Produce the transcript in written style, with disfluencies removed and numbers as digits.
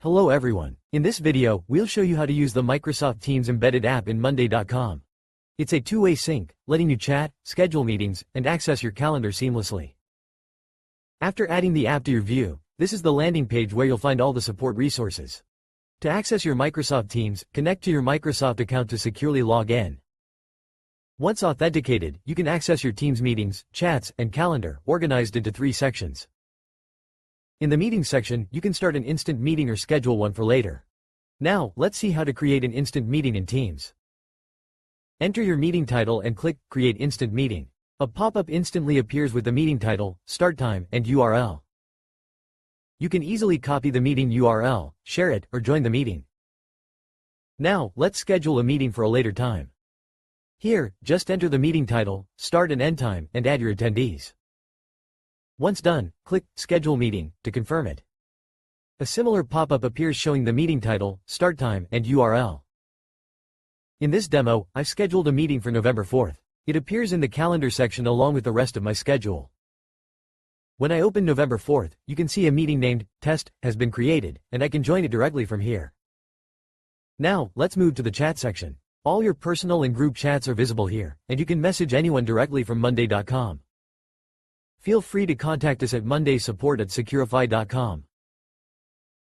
Hello everyone. In this video, we'll show you how to use the Microsoft Teams embedded app in Monday.com. It's a two-way sync, letting you chat, schedule meetings, and access your calendar seamlessly. After adding the app to your view, this is the landing page where you'll find all the support resources. To access your Microsoft Teams, connect to your Microsoft account to securely log in. Once authenticated, you can access your Teams meetings, chats, and calendar, organized into 3 sections. In the Meetings section, you can start an instant meeting or schedule one for later. Now, let's see how to create an instant meeting in Teams. Enter your meeting title and click Create Instant Meeting. A pop-up instantly appears with the meeting title, start time, and URL. You can easily copy the meeting URL, share it, or join the meeting. Now, let's schedule a meeting for a later time. Here, just enter the meeting title, start and end time, and add your attendees. Once done, click Schedule Meeting to confirm it. A similar pop-up appears showing the meeting title, start time, and URL. In this demo, I've scheduled a meeting for November 4th. It appears in the calendar section along with the rest of my schedule. When I open November 4th, you can see a meeting named Test has been created, and I can join it directly from here. Now, let's move to the chat section. All your personal and group chats are visible here, and you can message anyone directly from Monday.com. Feel free to contact us at mondaysupport@securify.com.